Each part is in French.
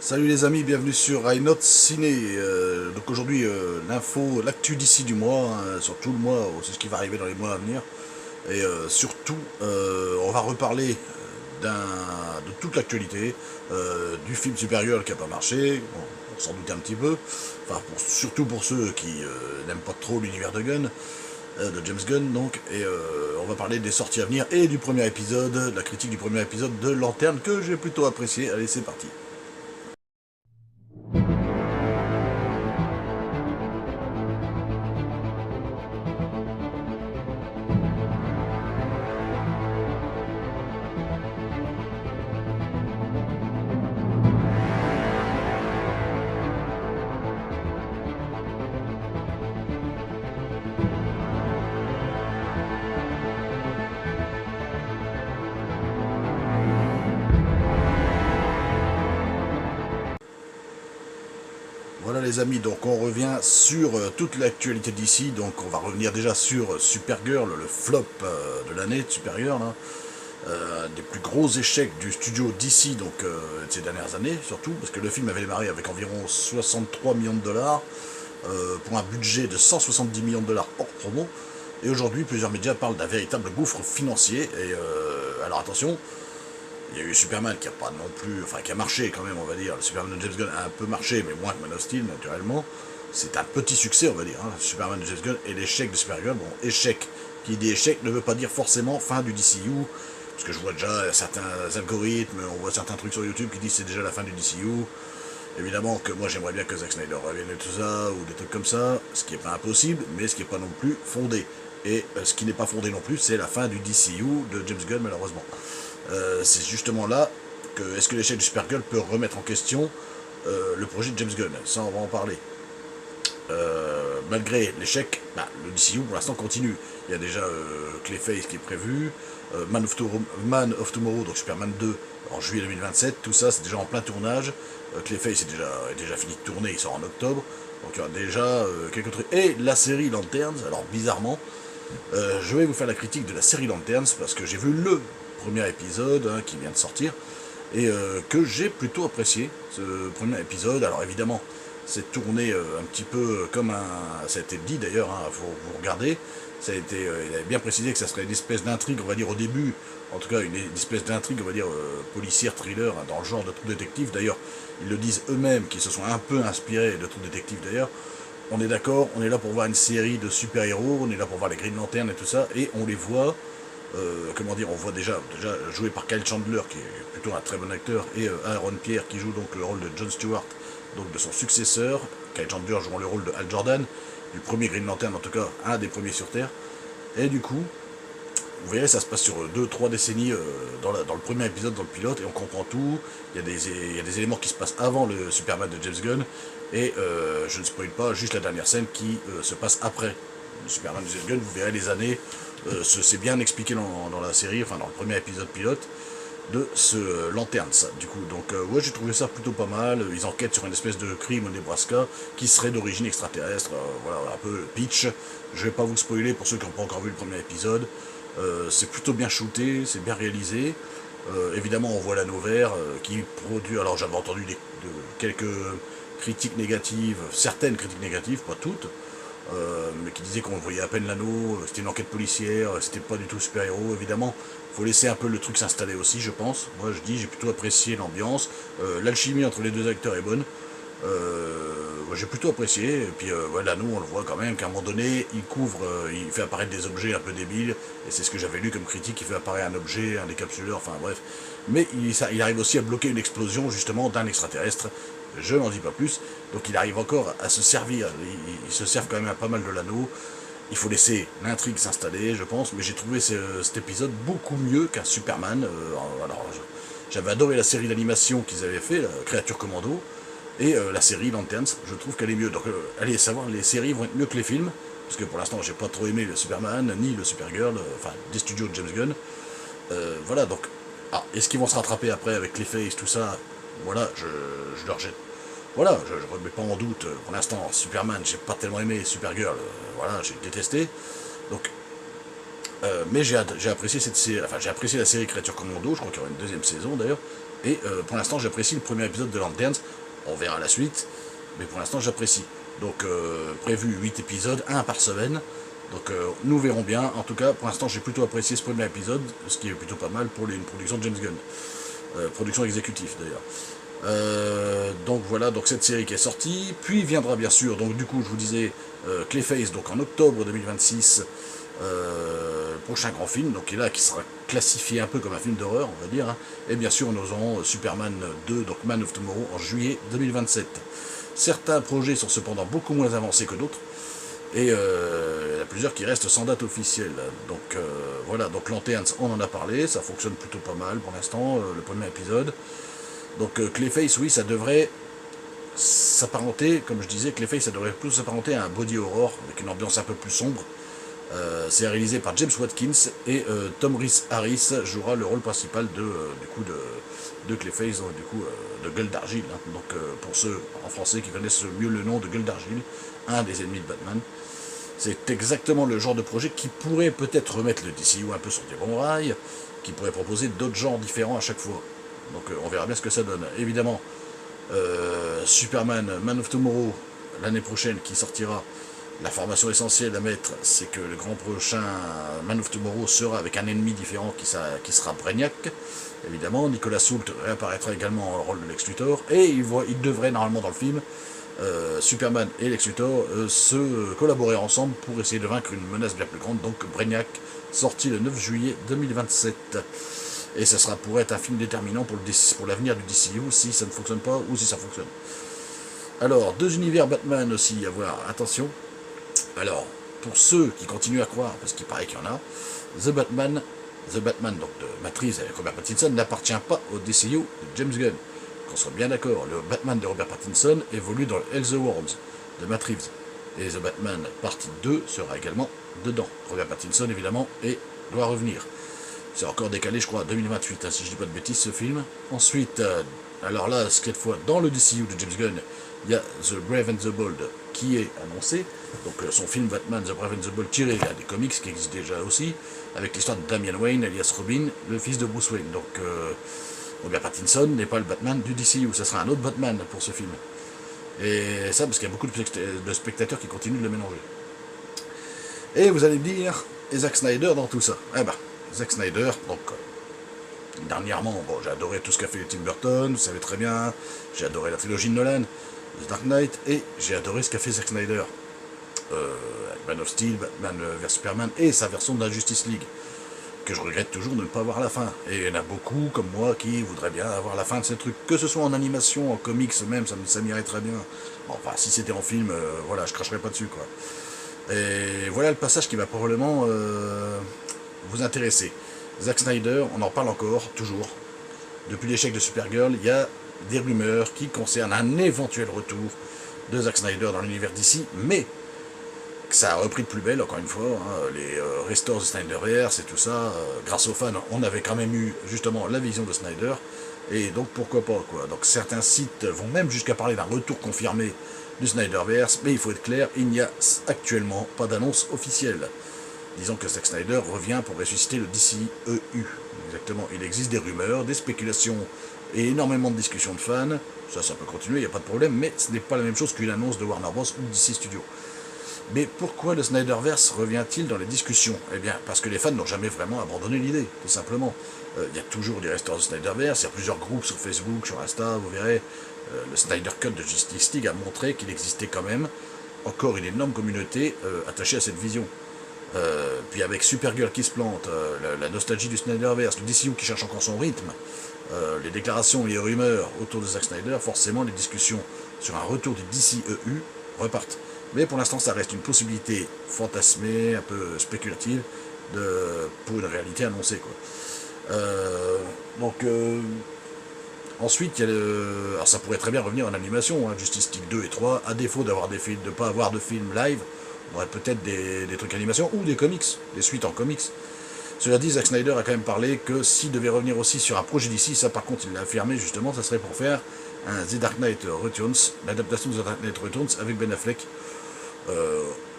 Salut les amis, bienvenue sur I Not Ciné. Donc aujourd'hui, l'info, l'actu d'ici du mois, hein, sur tout le mois, c'est ce qui va arriver dans les mois à venir. Et surtout, on va reparler de toute l'actualité, du film Supergirl qui a pas marché, on s'en doutait un petit peu, enfin surtout pour ceux qui n'aiment pas trop l'univers de James Gunn donc, et on va parler des sorties à venir et du premier épisode, de la critique du premier épisode de Lanterne que j'ai plutôt apprécié. Allez, c'est parti. Voilà les amis, donc on revient sur toute l'actualité d'ici, donc on va revenir déjà sur Supergirl, le flop de l'année de Supergirl, hein. Des plus gros échecs du studio DC donc de ces dernières années surtout, parce que le film avait démarré avec environ 63 millions de dollars pour un budget de 170 millions de dollars hors promo, et aujourd'hui plusieurs médias parlent d'un véritable gouffre financier, et alors attention, il y a eu Superman qui a pas non plus, enfin qui a marché quand même, on va dire. Le Superman de James Gunn a un peu marché, mais moins que Man of Steel, naturellement. C'est un petit succès, on va dire, hein. Superman de James Gunn et l'échec de Supergirl. Bon, échec. Qui dit échec ne veut pas dire forcément fin du DCU, parce que je vois déjà certains algorithmes, on voit certains trucs sur YouTube qui disent c'est déjà la fin du DCU. Évidemment que moi j'aimerais bien que Zack Snyder revienne et tout ça, ou des trucs comme ça, ce qui n'est pas impossible, mais ce qui n'est pas non plus fondé. Et ce qui n'est pas fondé non plus, c'est la fin du DCU de James Gunn, malheureusement. C'est justement là que est-ce que l'échec du Supergirl peut remettre en question le projet de James Gunn. Ça, on va en parler. Malgré l'échec, le DCU pour l'instant continue. Il y a déjà Clayface qui est prévu, Man of Tomorrow, donc Superman 2 en juillet 2027, tout ça c'est déjà en plein tournage. Clayface est déjà fini de tourner, il sort en octobre, donc il y aura déjà quelques trucs. Et la série Lanterns, alors bizarrement, je vais vous faire la critique de la série Lanterns parce que j'ai vu le premier épisode qui vient de sortir et que j'ai plutôt apprécié ce premier épisode. Alors évidemment, c'est tourné un petit peu comme un... Ça a été dit d'ailleurs, hein, faut vous regarder. Ça a été, il avait bien précisé que ça serait une espèce d'intrigue, on va dire au début, en tout cas une espèce d'intrigue, on va dire policière, thriller, hein, dans le genre de True Détective. D'ailleurs, ils le disent eux-mêmes, qu'ils se sont un peu inspirés de True Détective d'ailleurs. On est d'accord, on est là pour voir une série de super-héros, on est là pour voir les Green Lantern et tout ça, et on les voit, comment dire, on voit déjà joué par Kyle Chandler, qui est plutôt un très bon acteur, et Aaron Pierre, qui joue donc le rôle de Jon Stewart, donc de son successeur, Kyle Chandler jouant le rôle de Hal Jordan, du premier Green Lantern, en tout cas, un des premiers sur Terre, et du coup, vous verrez, ça se passe sur 2-3 décennies dans le premier épisode, dans le pilote, et on comprend tout. Il y a des éléments qui se passent avant le Superman de James Gunn, et je ne spoil pas, juste la dernière scène qui se passe après le Superman de James Gunn. Vous verrez les années, c'est bien expliqué dans la série, enfin dans le premier épisode pilote, de ce Lanterns, du coup. Donc ouais, j'ai trouvé ça plutôt pas mal. Ils enquêtent sur une espèce de crime au Nebraska qui serait d'origine extraterrestre, voilà, un peu pitch. Je vais pas vous spoiler pour ceux qui n'ont pas encore vu le premier épisode. C'est plutôt bien shooté, c'est bien réalisé. Évidemment, on voit l'anneau vert qui produit... Alors j'avais entendu quelques critiques négatives, certaines critiques négatives, pas toutes, mais qui disaient qu'on voyait à peine l'anneau, c'était une enquête policière, c'était pas du tout super-héros, évidemment. Faut laisser un peu le truc s'installer aussi, je pense. Moi, je dis, j'ai plutôt apprécié l'ambiance. L'alchimie entre les deux acteurs est bonne. J'ai plutôt apprécié. Et puis, l'anneau, on le voit quand même qu'à un moment donné, il couvre, il fait apparaître des objets un peu débiles. Et c'est ce que j'avais lu comme critique, il fait apparaître un objet, un décapsuleur, enfin bref. Mais il arrive aussi à bloquer une explosion, justement, d'un extraterrestre. Je n'en dis pas plus. Donc, il arrive encore à se servir. Il se servent quand même pas mal de l'anneau. Il faut laisser l'intrigue s'installer, je pense, mais j'ai trouvé cet épisode beaucoup mieux qu'un Superman. Alors, j'avais adoré la série d'animation qu'ils avaient fait, la Créature Commando, et la série Lanterns, je trouve qu'elle est mieux. Donc, allez savoir, les séries vont être mieux que les films, parce que pour l'instant, j'ai pas trop aimé le Superman, ni le Supergirl, enfin, des studios de James Gunn. Voilà, donc, est-ce qu'ils vont se rattraper après avec Clayface, tout ça? Voilà, je leur jette. Voilà, je ne remets pas en doute, pour l'instant, Superman, j'ai pas tellement aimé, Supergirl, voilà, j'ai détesté. Donc, Mais j'ai apprécié cette série, enfin j'ai apprécié la série Créature Commando, je crois qu'il y aura une deuxième saison d'ailleurs, et pour l'instant j'apprécie le premier épisode de Lanterns, on verra la suite, mais pour l'instant j'apprécie. Donc prévu 8 épisodes, 1 par semaine, donc nous verrons bien, en tout cas pour l'instant j'ai plutôt apprécié ce premier épisode, ce qui est plutôt pas mal pour une production de James Gunn, production exécutive d'ailleurs. Donc voilà, donc cette série qui est sortie, puis viendra bien sûr, donc du coup je vous disais Clayface, donc en octobre 2026, prochain grand film, donc qui sera classifié un peu comme un film d'horreur, on va dire, hein. Et bien sûr nous aurons Superman 2, donc Man of Tomorrow, en juillet 2027. Certains projets sont cependant beaucoup moins avancés que d'autres, et il y en a plusieurs qui restent sans date officielle. Donc voilà, donc Lanterns, on en a parlé, ça fonctionne plutôt pas mal pour l'instant, le premier épisode. Donc Clayface, oui, ça devrait s'apparenter, comme je disais, Clayface, ça devrait plus s'apparenter à un body horror, avec une ambiance un peu plus sombre. C'est réalisé par James Watkins, et Tom Rhys Harris jouera le rôle principal de Clayface, donc, du coup, de Gueule d'Argile. Hein. Donc pour ceux en français qui connaissent mieux le nom de Gueule d'Argile, un des ennemis de Batman. C'est exactement le genre de projet qui pourrait peut-être remettre le DCU un peu sur des bons rails, qui pourrait proposer d'autres genres différents à chaque fois. Donc on verra bien ce que ça donne. Évidemment, Superman, Man of Tomorrow, l'année prochaine, qui sortira. La formation essentielle à mettre, c'est que le grand prochain Man of Tomorrow sera avec un ennemi différent qui sera Brainiac. Évidemment, Nicolas Hoult réapparaîtra également en rôle de Lex Luthor, et il devrait normalement dans le film, Superman et Lex Luthor, se collaborer ensemble pour essayer de vaincre une menace bien plus grande, donc Brainiac, sorti le 9 juillet 2027. Et ce pourrait être un film déterminant pour l'avenir du DCU, si ça ne fonctionne pas ou si ça fonctionne. Alors, 2 univers Batman aussi à voir, attention. Alors, pour ceux qui continuent à croire, parce qu'il paraît qu'il y en a, The Batman donc de Matt Reeves avec Robert Pattinson, n'appartient pas au DCU de James Gunn. Qu'on soit bien d'accord, le Batman de Robert Pattinson évolue dans Elseworlds de Matt Reeves. Et The Batman partie 2 sera également dedans. Robert Pattinson, évidemment, doit revenir. C'est encore décalé, je crois, à 2028, hein, si je dis pas de bêtises, ce film. Ensuite, alors là, cette fois, dans le DCU de James Gunn, il y a The Brave and the Bold qui est annoncé. Donc son film Batman The Brave and the Bold tiré des comics qui existent déjà aussi, avec l'histoire de Damian Wayne, alias Robin, le fils de Bruce Wayne. Donc Robert Pattinson n'est pas le Batman du DCU, ça sera un autre Batman pour ce film. Et ça, parce qu'il y a beaucoup de spectateurs qui continuent de le mélanger. Et vous allez me dire, et Zack Snyder dans tout ça? Eh ben, Zack Snyder, donc dernièrement, bon, j'ai adoré tout ce qu'a fait Tim Burton, vous savez très bien, j'ai adoré la trilogie de Nolan, The Dark Knight, et j'ai adoré ce qu'a fait Zack Snyder. Man of Steel, Batman vs Superman, et sa version de la Justice League, que je regrette toujours de ne pas voir la fin. Et il y en a beaucoup, comme moi, qui voudraient bien avoir la fin de ces trucs, que ce soit en animation, en comics même, ça m'irait très bien. Bon, enfin, si c'était en film, voilà, je cracherais pas dessus, quoi. Et voilà le passage qui va probablement vous intéresser. Zack Snyder, on en parle encore, toujours. Depuis l'échec de Supergirl, il y a des rumeurs qui concernent un éventuel retour de Zack Snyder dans l'univers d'ici, mais ça a repris de plus belle, encore une fois, hein, les restores de Snyderverse et tout ça, grâce aux fans, on avait quand même eu justement la vision de Snyder, et donc pourquoi pas, quoi. Donc certains sites vont même jusqu'à parler d'un retour confirmé du Snyderverse, mais il faut être clair, il n'y a actuellement pas d'annonce officielle. Disons que Zack Snyder revient pour ressusciter le DCEU. Exactement, il existe des rumeurs, des spéculations et énormément de discussions de fans, ça peut continuer, il n'y a pas de problème, mais ce n'est pas la même chose qu'une annonce de Warner Bros ou DC Studios. Mais pourquoi le Snyderverse revient-il dans les discussions? Eh bien, parce que les fans n'ont jamais vraiment abandonné l'idée, tout simplement. Il y a toujours des restaurants de Snyderverse, il y a plusieurs groupes sur Facebook, sur Insta, vous verrez. Le Snyder Cut de Justice League a montré qu'il existait quand même encore une énorme communauté attachée à cette vision. Puis avec Supergirl qui se plante, la nostalgie du Snyderverse, le DCU qui cherche encore son rythme, les déclarations et les rumeurs autour de Zack Snyder, forcément les discussions sur un retour du DCEU repartent. Mais pour l'instant, ça reste une possibilité fantasmée, un peu spéculative, pour une réalité annoncée, quoi. Ensuite, il y a alors ça pourrait très bien revenir en animation, hein, Justice League 2 et 3, à défaut d'avoir de ne pas avoir de film live, on aurait peut-être des trucs animation ou des comics, des suites en comics. Cela dit, Zack Snyder a quand même parlé que s'il devait revenir aussi sur un projet d'ici, ça par contre il l'a affirmé justement, ça serait pour faire un The Dark Knight Returns, l'adaptation de The Dark Knight Returns avec Ben Affleck.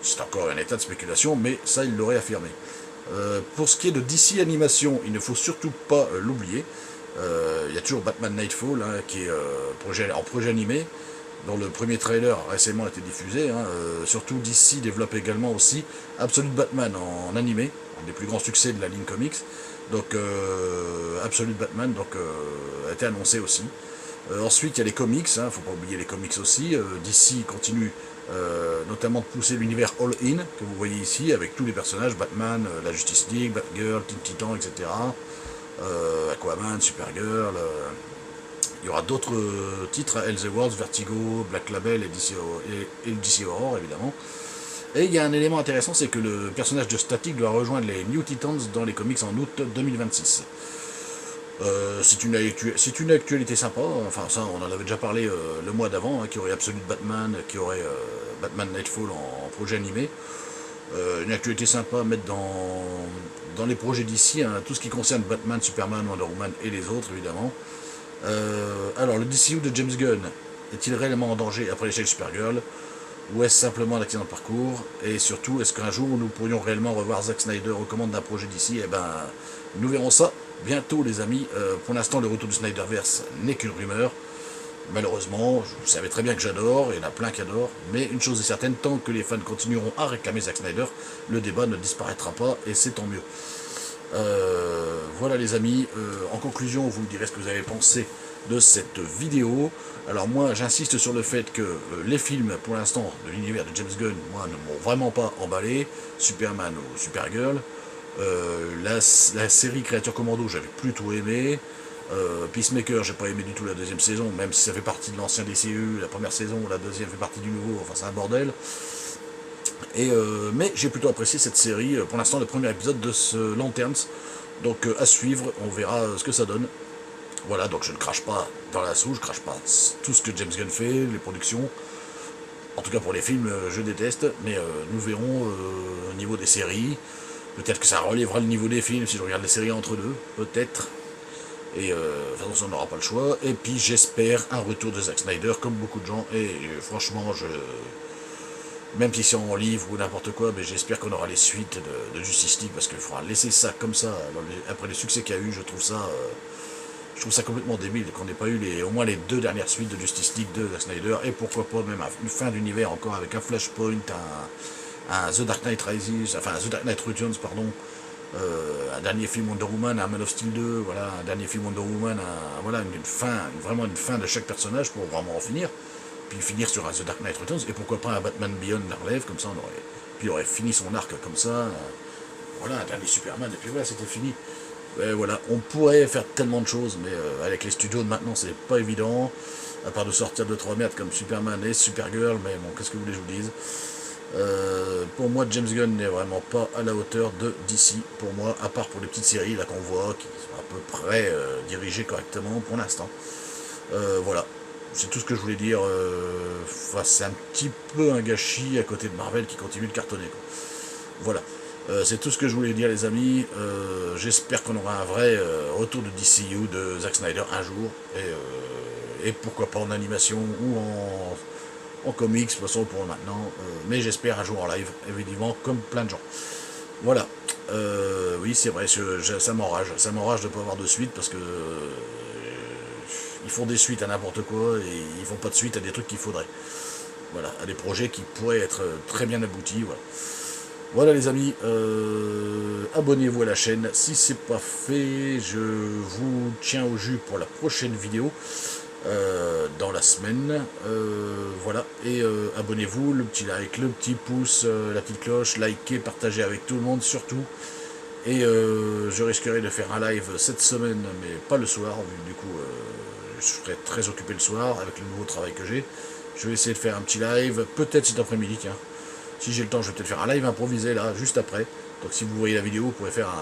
C'est encore un état de spéculation, mais ça il l'aurait affirmé. Pour ce qui est de DC Animation, il ne faut surtout pas l'oublier. Il y a toujours Batman Nightfall, hein, qui est en projet animé, dont le premier trailer récemment a été diffusé. Hein. Surtout DC développe également aussi Absolute Batman en animé, un des plus grands succès de la ligne comics. Donc Absolute Batman a été annoncé aussi. Ensuite, il y a les comics, hein, faut pas oublier les comics aussi. DC continue notamment de pousser l'univers All-In, que vous voyez ici, avec tous les personnages, Batman, la Justice League, Batgirl, Teen Titan, etc. Aquaman, Supergirl. Il y aura d'autres titres, Elseworlds, Vertigo, Black Label et le DC Horror, évidemment. Et il y a un élément intéressant, c'est que le personnage de Static doit rejoindre les New Titans dans les comics en août 2026. C'est une actualité sympa, enfin ça on en avait déjà parlé le mois d'avant, hein, qui aurait Absolute Batman, qui aurait Batman Nightfall en projet animé. Une actualité sympa à mettre dans les projets d'ici, hein, tout ce qui concerne Batman, Superman, Wonder Woman et les autres évidemment. Alors le DCU de James Gunn est-il réellement en danger après l'échec Supergirl, ou est-ce simplement un accident de parcours? Et surtout, est-ce qu'un jour nous pourrions réellement revoir Zack Snyder aux commandes d'un projet d'ici? Eh ben, nous verrons ça bientôt les amis. Pour l'instant le retour du Snyderverse n'est qu'une rumeur. Malheureusement, vous savez très bien que j'adore, il y en a plein qui adorent, mais une chose est certaine, tant que les fans continueront à réclamer Zack Snyder, le débat ne disparaîtra pas, et c'est tant mieux. Voilà les amis, en conclusion, vous me direz ce que vous avez pensé de cette vidéo. Alors moi, j'insiste sur le fait que les films, pour l'instant, de l'univers de James Gunn, moi, ne m'ont vraiment pas emballé, Superman ou Supergirl. La série Créature Commando, j'avais plutôt aimé. Peacemaker, j'ai pas aimé du tout la deuxième saison, même si ça fait partie de l'ancien DCU, la première saison, la deuxième fait partie du nouveau, enfin c'est un bordel. Mais j'ai plutôt apprécié cette série, pour l'instant le premier épisode de ce Lanterns, donc à suivre, on verra ce que ça donne. Voilà, donc je ne crache pas dans la soupe, je crache pas tout ce que James Gunn fait, les productions. En tout cas pour les films, je déteste, mais nous verrons au niveau des séries. Peut-être que ça relèvera le niveau des films si je regarde les séries entre deux, peut-être. Et de toute façon, on n'aura pas le choix. Et puis j'espère un retour de Zack Snyder, comme beaucoup de gens. Et franchement, même si c'est en livre ou n'importe quoi, mais j'espère qu'on aura les suites de Justice League, parce qu'il faudra laisser ça comme ça. Après le succès qu'il y a eu, je trouve ça complètement débile qu'on n'ait pas eu au moins les deux dernières suites de Justice League de Zack Snyder. Et pourquoi pas même une fin d'univers encore avec un Flashpoint, un The Dark Knight Rises, enfin un The Dark Knight Returns, pardon. Un dernier film Wonder Woman, un Man of Steel 2, voilà, un dernier film Wonder Woman, voilà, vraiment une fin de chaque personnage pour vraiment en finir. Puis finir sur un The Dark Knight Returns, et pourquoi pas un Batman Beyond la relève, comme ça puis il aurait fini son arc comme ça, voilà, un dernier Superman, et puis voilà, c'était fini. Et voilà, on pourrait faire tellement de choses, mais avec les studios de maintenant, c'est pas évident, à part de sortir 2-3 merdes comme Superman et Supergirl, mais bon, qu'est-ce que vous voulez que je vous dise. Pour moi, James Gunn n'est vraiment pas à la hauteur de DC, pour moi, à part pour les petites séries là qu'on voit, qui sont à peu près dirigées correctement pour l'instant. Voilà, c'est tout ce que je voulais dire. C'est un petit peu un gâchis à côté de Marvel qui continue de cartonner, quoi. Voilà, c'est tout ce que je voulais dire les amis. J'espère qu'on aura un vrai retour de DCU de Zack Snyder un jour, et pourquoi pas en animation ou en comics, de toute façon pour maintenant, mais j'espère un jour en live, évidemment, comme plein de gens. Voilà, oui c'est vrai, ça m'enrage de ne pas avoir de suite, parce que ils font des suites à n'importe quoi, et ils font pas de suite à des trucs qu'il faudrait. Voilà, à des projets qui pourraient être très bien aboutis, voilà. Voilà les amis, abonnez-vous à la chaîne, si c'est pas fait, je vous tiens au jus pour la prochaine vidéo. Dans la semaine, voilà, et abonnez-vous, le petit like, le petit pouce, la petite cloche, likez, partagez avec tout le monde surtout, et je risquerai de faire un live cette semaine, mais pas le soir, vu du coup je serai très occupé le soir avec le nouveau travail que j'ai. Je vais essayer de faire un petit live, peut-être cet après-midi, tiens, si j'ai le temps je vais peut-être faire un live improvisé là, juste après, donc si vous voyez la vidéo, vous pourrez faire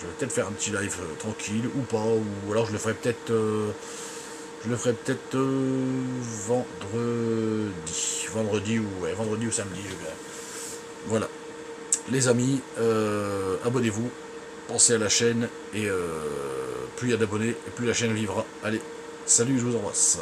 je vais peut-être faire un petit live tranquille, ou pas, ou alors je le ferai peut-être vendredi ou samedi. Voilà. Les amis, abonnez-vous, pensez à la chaîne, et plus il y a d'abonnés, et plus la chaîne vivra. Allez, salut, je vous embrasse.